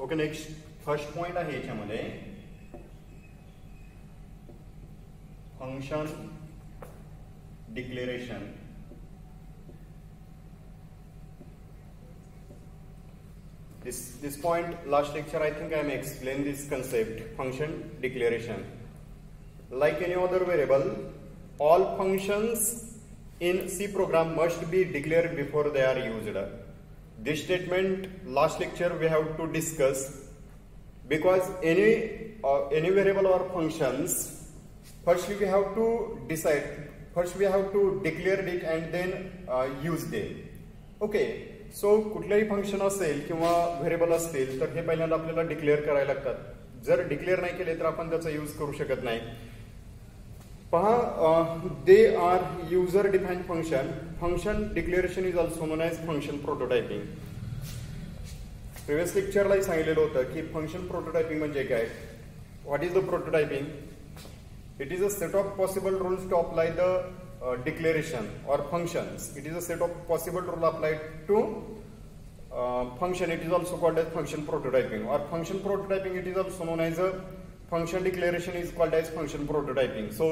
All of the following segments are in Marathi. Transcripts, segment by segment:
ओके, नेक्स्ट फर्स्ट पॉइंट आहे याच्यामध्ये function declaration. This point last lecture I think I am explained this concept function declaration. Like any other variable, all functions in C program must be declared before they are used. This statement last lecture we have to discuss because any variable or functions first we have to decide, first we have to declare it and then use them. Okay. So कुठलेही फंक्शन असेल किंवा व्हेरिएबल असतील तर हे पहिल्यांदा आपल्याला डिक्लेअर करायला लागतात. जर डिक्लेअर नाही केले तर आपण त्याचा यूज करू शकत नाही. पहा, they are user defined function. Function declaration is also known as function prototyping. Previous लेक्चरलाही सांगितलेलं होतं की फंक्शन प्रोटोटायपिंग म्हणजे काय. What is the prototyping? It is a set of possible rules to apply the declaration or functions. It is a set of possible rule applied to function. It is also called as function prototyping or function prototyping. It is also known as a function declaration is called as function prototyping. So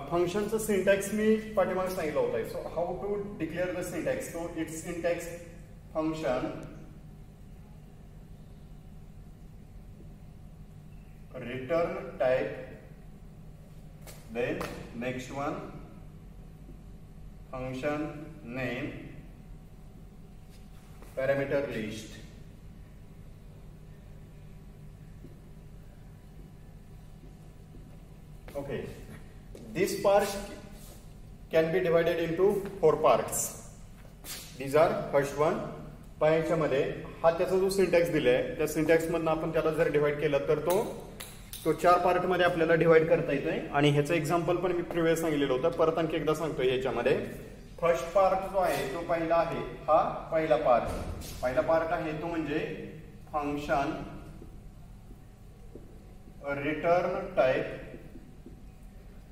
function's syntax मी पाठीमागे सांगितलं होतं. So how to declare the syntax? So its syntax function return type, then next one function name, parameter list. Okay, this part can be divided into 4 parts. These are first one. पायाच्यामध्ये हा त्याचा जो सिंटॅक्स दिलाय त्या सिंटॅक्स मधून आपण त्याला जर डिवाइड केलं तर तो 4 पार्ट मध्ये आपल्याला डिवाइड करता येतोय. आणि ह्याचं एक्झाम्पल पण मी प्रिव्हियस सांगितलेलं होतं, परत आणखी एकदा सांगतोय. ह्याच्यामध्ये फर्स्ट पार्ट जो आहे तो पहिला आहे, हा पहिला पार्ट आहे तो म्हणजे function return type.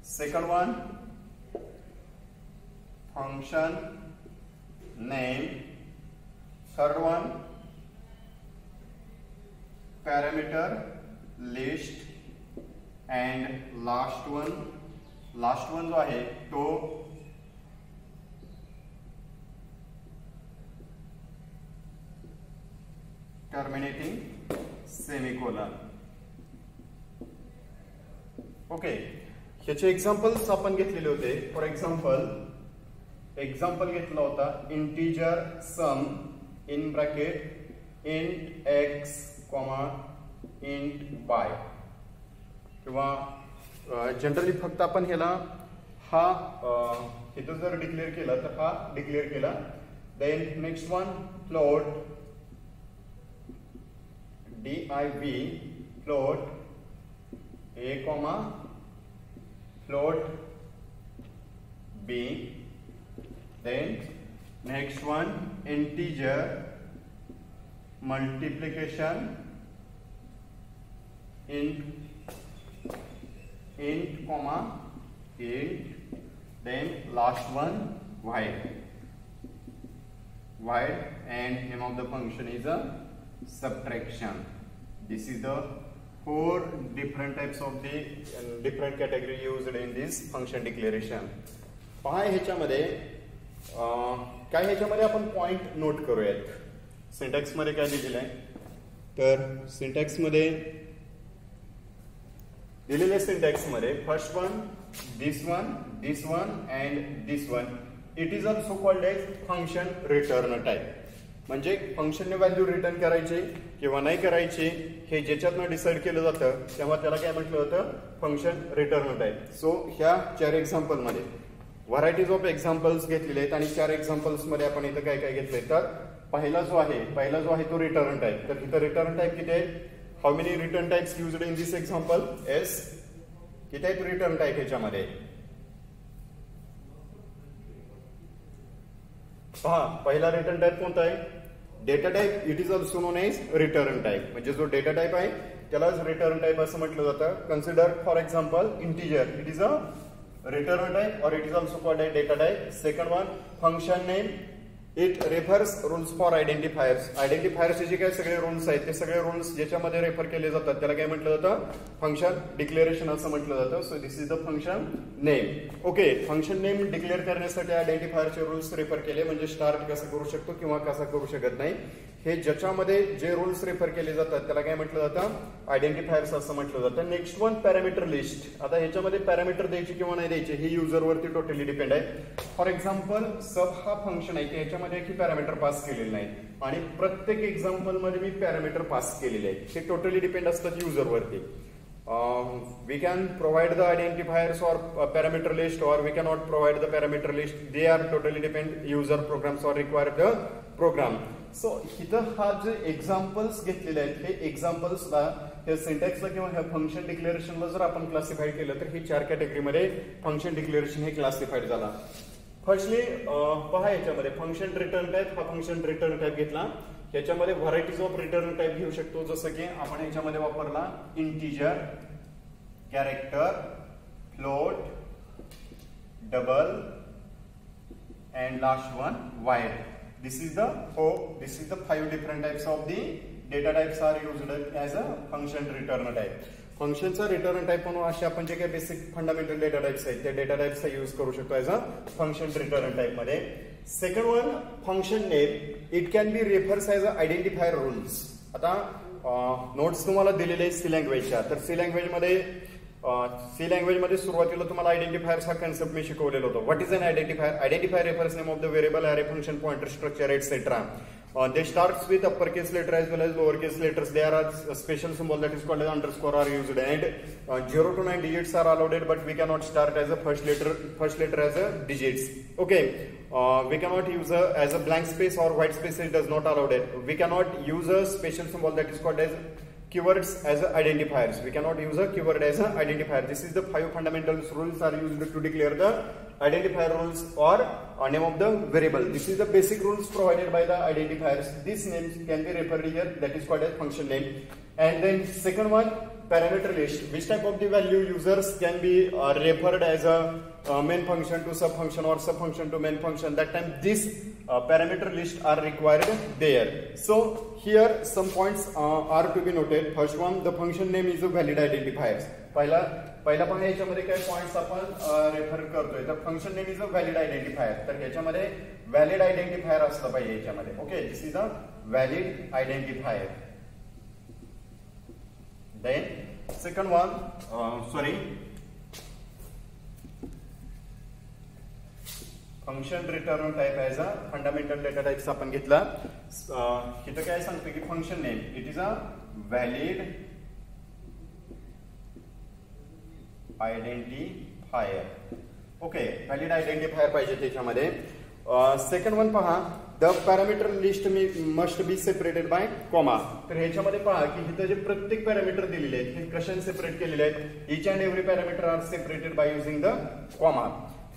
Second one function name. Third one parameter list. And last one जो आहे तो टर्मिनेटिंग सेमिकोलन. ओके, ह्याचे एक्झाम्पल्स आपण घेतलेले होते. फॉर एक्झाम्पल घेतला होता integer sum in bracket int x comma int y. किंवा जनरली फक्त आपण ह्याला हा इथं जर डिक्लेअर केला तर हा डिक्लेअर केला. Then next one float div float a comma float b. Then next one integer multiplication int comma int. Then last one void, and name of the function is a subtraction. This is the 4 different types of the different category used in this function declaration. पहा ह्याच्यामध्ये काय, ह्याच्यामध्ये आपण पॉइंट नोट करूयात. सिंटॅक्स मध्ये काय दिलेलं आहे तर सिंटॅक्स मध्ये दिलेल्या सिंटॅक्स मध्ये first one this one and this one. It is also called as function return type. म्हणजे फंक्शनने व्हॅल्यू रिटर्न करायची किंवा नाही करायची हे ज्याच्यातनं डिसाईड केलं जातं तेव्हा त्याला काय म्हटलं होतं, फंक्शन रिटर्न टाइप. सो ह्या 4 एक्झाम्पल मध्ये व्हरायटीज ऑफ एक्झाम्पल्स घेतलेले आहेत आणि 4 एक्झाम्पल्स मध्ये आपण इथं काय काय घेतलंय तर पहिला जो आहे तो रिटर्न टाइप. तर इथं रिटर्न टाइप किती आहे? How many return types used in this example? S. किती आहेत रिटर्न टाइप ह्याच्यामध्ये? पहा, पहिला रिटर्न टाइप कोणता आहे? Data type. It is also known as return type. म्हणजे जो डेटा टाइप आहे त्यालाच रिटर्न टाइप असं म्हटलं जातं. Consider for example integer. It is a return type or it is also called a data type. Second one function name. It refers rules for identifiers. आयडेंटिफायर्सचे जे काही सगळे रूल्स आहेत ते सगळे रूल्स ज्याच्यामध्ये रेफर केले जातात त्याला काय म्हटलं जातं, फंक्शन डिक्लेरेशन असं म्हटलं जातं. So this is the function name. Okay, function name declare करण्यासाठी आयडेंटिफायरचे रूल्स रेफर केले, म्हणजे स्टार्ट कसं करू शकतो किंवा कसा करू शकत नाही, हे ज्याच्यामध्ये जे रूल्स रेफर केले जातात त्याला काय म्हटलं जातं, आयडेंटिफायर्स असं म्हटलं जातं. Next one parameter list. आता ह्याच्यामध्ये पॅरामीटर द्यायचे किंवा नाही द्यायचे हे युजरवरती टोटली डिपेंड आहे. फॉर एक्झाम्पल सब हा फंक्शन आहे की ह्याच्यामध्ये की पॅरामीटर पास केलेलं नाही आणि प्रत्येक एक्झाम्पल मध्ये मी पॅरामीटर पास केलेले आहे, हे टोटली डिपेंड असतात युजरवरती. We can provide the identifiers or parameter list, or we cannot provide the parameter list. They are totally depend user programs or require the program. So इथं हा जे एक्झाम्पल्स घेतलेले आहेत हे एक्झाम्पल्सला हे सिंटॅक्सला किंवा ह्या फंक्शन डिक्लेरेशनला जर आपण क्लासिफाय केलं तर हे 4 कॅटेगरीमध्ये फंक्शन डिक्लेरेशन हे क्लासिफाईड झाला. फर्स्टली पहा याच्यामध्ये फंक्शन रिटर्न टाईप, हा फंक्शन रिटर्न टाईप घेतला. याच्यामध्ये व्हरायटीज ऑफ रिटर्न टाईप घेऊ शकतो, जसं की आपण याच्यामध्ये वापरला integer, character, float, double and last one wide. This is the 5 different types of the data types are used as a function return type. फंक्शनचा रिटर्न टाईप म्हणून असे आपण जे काही बेसिक फंडामेंटल डेटा टाइप्स आहेत त्या डेटा टाइप्सचा यूज करू शकतो as a function return type मध्ये. Second one function name. It can be refers as a identifier rules. आता नोट्स तुम्हाला दिलेले आहेत सी लँग्वेजच्या, तर सी लँग्वेज मध्ये सुरुवातीला तुम्हाला आयडेंटिफायर्स हा कन्सेप्ट मी शिकवलेला होता. What is an identifier? Identifier refers name of the variable, array, function, pointer, structure, etcetera. They starts with uppercase letter as well as lowercase letters. There are a special symbol that is called as underscore are used, and 0 to 9 digits are allowed, but we cannot start as a first letter as a digits. Okay, we cannot use as a blank space or white space. It does not allowed. We cannot use a special symbol that is called as keywords as identifiers. We cannot use a keyword as an identifier. This is the 5 fundamental rules are used to declare the identifier rules or name of the variable. This is the basic rules provided by the identifiers. These names can be referred here, that is called as function name. And then second one, parameter list. Which type of the value users can be referred as a main function to sub function or sub function to main function. That time this parameter list are required there. So here some points are to be noted. First one, the function name is a valid identifier. पहिला पण याच्यामध्ये काय पॉइंट्स आपण रेफर करतोय, तर function name is a valid identifier. तर याच्यामध्ये व्हॅलिड आयडेंटिफायर असलं पाहिजे याच्यामध्ये. Okay, this is a valid identifier. Then second one, function return type as a fundamental data types आपण घेतला. इथं काय सांगतो की function name it is a valid identifier. Okay, valid identifier पाहिजे त्याच्यामध्ये. सेकंड वन पहा, the parameter list must be separated by comma. तर ह्याच्यामध्ये पहा की इथं जे प्रत्येक पॅरामीटर दिलेले आहेत हे कशाने सेपरेट केलेले आहेत. Each and every parameter are separated by using the comma.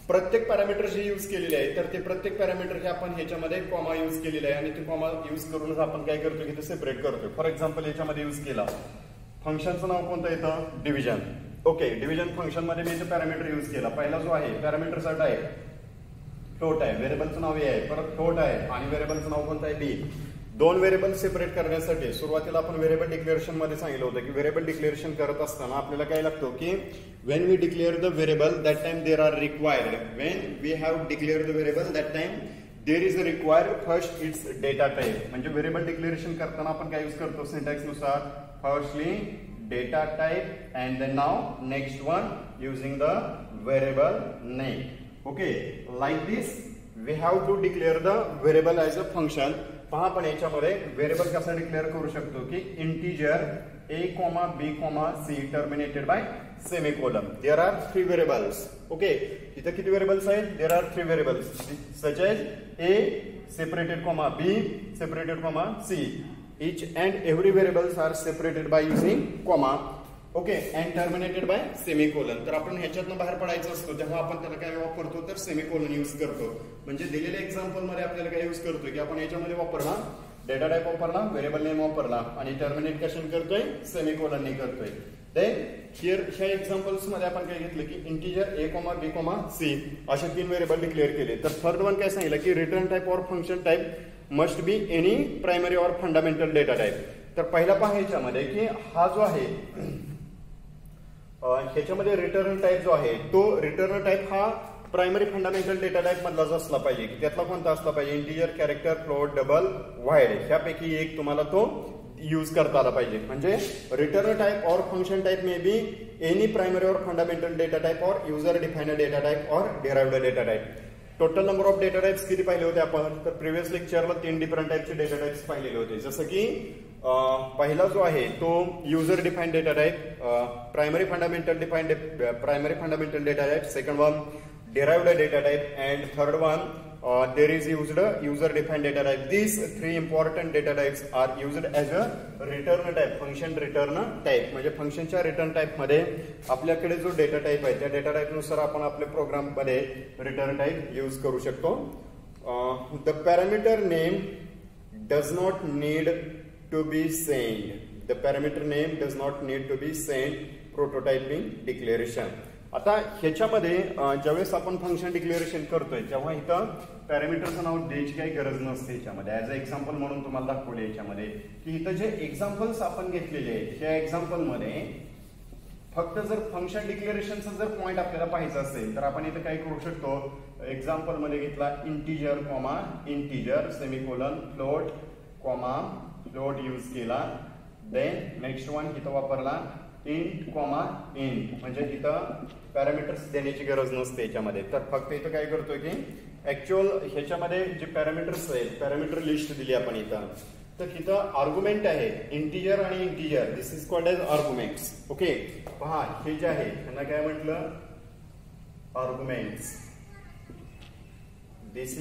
प्रत्येक पॅरामीटर जे यूज केलेले आहे तर ते प्रत्येक पॅरामीटर हे आपण ह्याच्यामध्ये कॉमा यूज केलेले आहे आणि ते कॉमा यूज करूनच आपण काय करतो की ते सेपरेट करतोय. फॉर एक्झाम्पल याच्यामध्ये यूज केला फंक्शनचं नाव कोणतं येतं, डिव्हिजन. ओके, डिव्हिजन फंक्शन मध्ये मी इथं पॅरामीटर यूज केला. पहिला जो आहे पॅरामीटरचा टाईप फ्लोट आहे, व्हेरिएबलचं नाव ए आहे, परत फ्लोट आहे आणि व्हेरिएबलचं नाव कोणतं आहे बी. दोन व्हेरिएबल सेपरेट करण्यासाठी सुरुवातीला आपण व्हेरिएबल डिक्लेरेशन मध्ये सांगितलं होतं की व्हेरिएबल डिक्लेरेशन करत असताना आपल्याला काय लागतो की when we declare the variable that time there are required. When we have declare the variable that time there is a required first it's data type. म्हणजे व्हेरिएबल डिक्लेरेशन करताना आपण काय यूज करतो सिंटॅक्स नुसार, firstly data type and then now next one using the variable name. Okay, like this we have to declare the variable as a function. पहा पण याच्यामध्ये व्हेरिएबल कसा डिक्लेअर करू शकतो की integer a, b, c terminated by semicolon. There are 3 variables. Okay, इथं किती व्हेरिएबल्स आहेत? There are 3 variables such as a separated b separated c. Each and every variables are separated by using comma. Okay, and terminated by semicolon. तर आपण ह्याच्यातनं बाहेर पडायचं असतो तेव्हा आपण त्याला काय वापरतो तर सेमिकोलन यूज करतो. म्हणजे दिलेल्या एक्झाम्पल मध्ये आपल्याला काय यूज करतोय की आपण याच्यामध्ये वापरला डेटा टाइप वापरला, व्हेरिएबल नेम वापरला आणि टर्मिनेट कशाने करतोय सेमिकोलनने करतोय. देन हिअर ह्या एक्झाम्पल्स मध्ये आपण काय घेतलं की इंटिजर a, b, c असे 3 व्हेरिएबल डिक्लेअर केले. तर थर्ड वन काय सांगितलं की रिटर्न टाइप और function type must be any primary और फंडामेंटल डेटा टाइप. तर पहिला पहा ह्याच्यामध्ये की हा जो आहे ह्याच्यामध्ये रिटर्न टाइप जो आहे तो रिटर्न टाइप हा प्रायमरी फंडामेंटल डेटा टाइप मधलाच असला पाहिजे की त्यातला कोणता असला पाहिजे integer, character, float, double, wide ह्यापैकी एक तुम्हाला तो यूज करता आला पाहिजे. म्हणजे रिटर्न टाइप और function type may be any primary और फंडामेंटल डेटा टाइप और युजर डिफाइन्ड डेटा टाइप और derived data type. Total number of data types किती पाहिले होते आपण तर प्रिव्हियस लेक्चरला 3 डिफरंट टाइपचे डेटा टाइप्स पाहिलेले होते. जसं की पहिला जो आहे तो user defined data type, primary fundamental data type, second one derived data type, and third one there is used user defined data type. These 3 important data types are used as a return type, function return type. म्हणजे फंक्शनच्या रिटर्न टाइप मध्ये आपल्याकडे जो डेटा टाइप आहे त्या डेटा टाइप नुसार आपण आपल्या प्रोग्राम मध्ये रिटर्न टाइप यूज करू शकतो. The parameter name does not need to be send. The parameter name does not need to be send prototyping declaration. आता ह्याच्यामध्ये ज्यावेळेस आपण फंक्शन डिक्लेरेशन करतोय तेव्हा इथं पॅरामीटरचं नाव द्यायची काही गरज नसते. ह्याच्यामध्ये ऍज अ एक्झाम्पल म्हणून तुम्हाला दाखवले याच्यामध्ये की इथं जे एक्झाम्पल्स आपण घेतलेले आहेत त्या एक्झाम्पल मध्ये फक्त जर फंक्शन डिक्लेरेशनचा जर पॉइंट आपल्याला पाहायचा असेल तर आपण इथं काय करू शकतो. एक्झाम्पल मध्ये घेतला integer comma integer semicolon float comma float use केला. देन नेक्स्ट वन इथं वापरला इंट कॉमा इंट. म्हणजे इथं पॅरामीटर्स देण्याची गरज नसते याच्यामध्ये. तर फक्त इथं काय करतोय की ऍक्च्युअल ह्याच्यामध्ये जे पॅरामीटर्स आहेत पॅरामीटर लिस्ट दिली आपण इथं. तर इथं आर्ग्युमेंट आहे इंटिजर आणि integer. This is called as arguments. Okay पहा हे जे आहे त्यांना काय म्हटलं आर्ग्युमेंट्स. दिस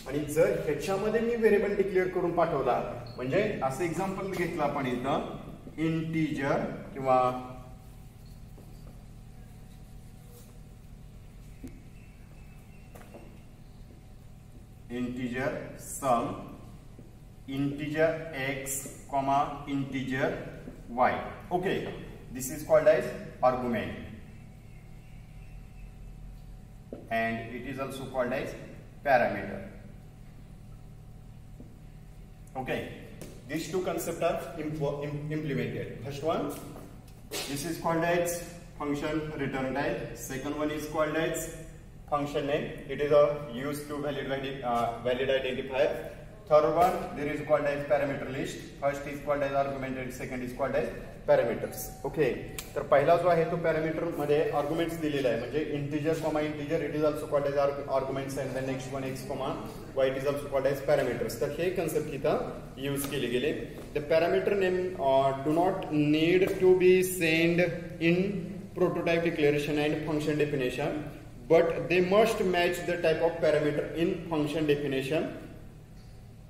आणि जर ह्याच्यामध्ये मी व्हेरिएबल डिक्लेअर करून पाठवला म्हणजे असं एक्झाम्पल घेतलं आपण इथं इंटिजर किंवा integer sum integer x comma integer y. Okay this is called as argument and it is also called as parameter. Okay, these two concepts are implemented. First one, this is called as function return type. Second one is called as function name. It is used to valid identifier. Third one, there is called as parameter list. First is called as argument and second is called as parameters. Okay, तर पहिला जो आहे तो पॅरामीटर मध्ये आर्ग्युमेंट्स दिलेला आहे म्हणजे integer comma integer it is also called as arguments and the next one x comma y it is also called as parameters. तर हे कन्सेप्ट इथं यूज केले गेले. The parameter name do not need to be send in prototype declaration and function definition but they must match the type of parameter in function definition.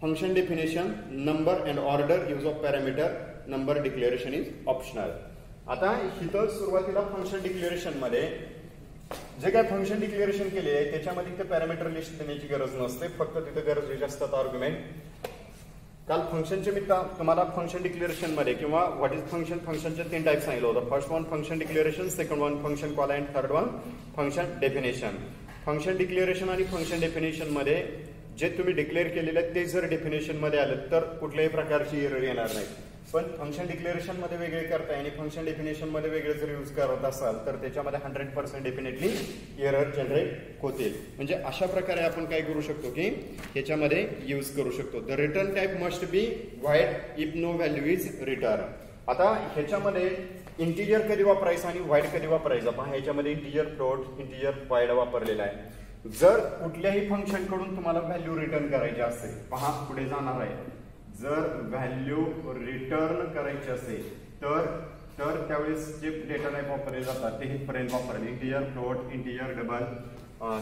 Function definition number and order use of parameter number declaration is optional. आता इथं सुरुवातीला फंक्शन डिक्लेरेशन मध्ये जे काय फंक्शन डिक्लेरेशन केले आहे त्याच्यामध्ये इथे पॅरामीटर लिस्ट देण्याची गरज नसते. फक्त तिथे गरजेचे असतात आर्ग्युमेंट. काल फंक्शनचे मी तुम्हाला फंक्शन डिक्लेरेशन मध्ये किंवा व्हॉट इज फंक्शन फंक्शनचे 3 टाइप सांगितलं होतं. First one function declaration, second one function call and third one function definition. Function declaration आणि फंक्शन डेफिनेशन मध्ये जे तुम्ही डिक्लेअर केलेले आहेत ते जर डेफिनेशन मध्ये आलं तर कुठल्याही प्रकारची एरर येणार नाही. पण फंक्शन डिक्लेरेशन मध्ये वेगळे करताय आणि फंक्शन डेफिनेशन मध्ये वेगळे जर यूज करत असाल तर त्याच्यामध्ये 100% डेफिनेटली एरर जनरेट होतील. म्हणजे अशा प्रकारे आपण काय करू शकतो की ह्याच्यामध्ये यूज करू शकतो. The return type must be void if no value is return. आता ह्याच्यामध्ये इंटिजर कधी वापरायचं आणि वाईड कधी वापरायचं पहा. ह्याच्यामध्ये इंटिजर फ्लोट इंटिजर वाईड वापरलेला आहे. जर कुठल्याही फंक्शन कडून तुम्हाला व्हॅल्यू रिटर्न करायची असेल पहा पुढे जाणार आहे. जर व्हॅल्यू रिटर्न करायची असेल तर त्यावेळेस जे डेटा टाइप वापरले जातात ते पर्यंत वापरले integer float integer double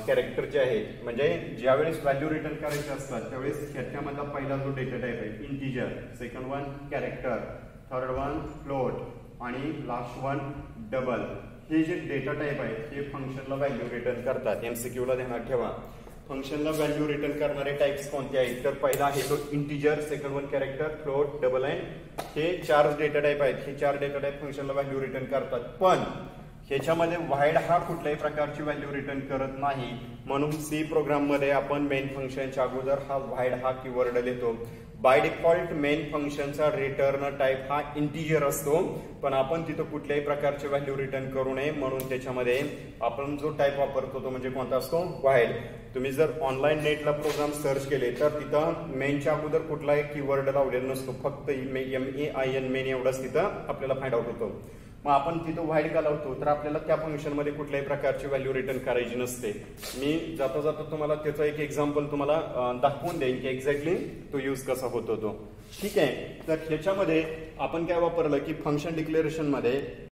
character जे आहेत. म्हणजे ज्यावेळेस व्हॅल्यू रिटर्न करायचे असतात त्यावेळेस ह्याच्यामधला पहिला जो डेटा टाइप आहे integer, second one character, third one float आणि लास्ट वन डबल. हे जे डेटा टाइप आहे हे फंक्शनला व्हॅल्यू रिटर्न करतात. एमसीक्यू ला ध्यानात ठेवा. फंक्शनला व्हॅल्यू रिटर्न करणारे टाइप्स कोणते आहेत तर पहिला आहे तो integer, second one character, float, double end. हे 4 डेटा टाइप आहेत. हे 4 डेटा टाइप फंक्शनला व्हॅल्यू रिटर्न करतात, पण ह्याच्यामध्ये वाईड हा कुठल्याही प्रकारची व्हॅल्यू रिटर्न करत नाही. म्हणून सी प्रोग्राम मध्ये आपण मेन फंक्शनच्या अगोदर हा वाईड हा कीवर्ड लिहितो. बाय डिफॉल्ट मेन फंक्शनचा रिटर्न टाइप हा इंटिजर असतो, पण आपण तिथं कुठल्याही प्रकारचे व्हॅल्यू रिटर्न करू नये म्हणून त्याच्यामध्ये आपण जो टाइप वापरतो तो म्हणजे कोणता असतो, वाईड. तुम्ही जर ऑनलाईन नेटला प्रोग्राम सर्च केले तर तिथं मेनच्या अगोदर कुठलाही कीवर्ड लावलेला नसतो, फक्त MEIN मेन एवढंच तिथं आपल्याला फाइंड आउट होतो. मग आपण तिथं वाईड का लावतो तर आपल्याला त्या फंक्शन मध्ये कुठल्याही प्रकारची व्हॅल्यू रिटर्न करायची नसते. मी जाता जाता तुम्हाला त्याचं एक एक्झाम्पल तुम्हाला दाखवून देईन की एक्झॅक्टली तो यूज कसा होतो तो. ठीक आहे. तर ह्याच्यामध्ये आपण काय वापरलं की फंक्शन डिक्लेरेशन मध्ये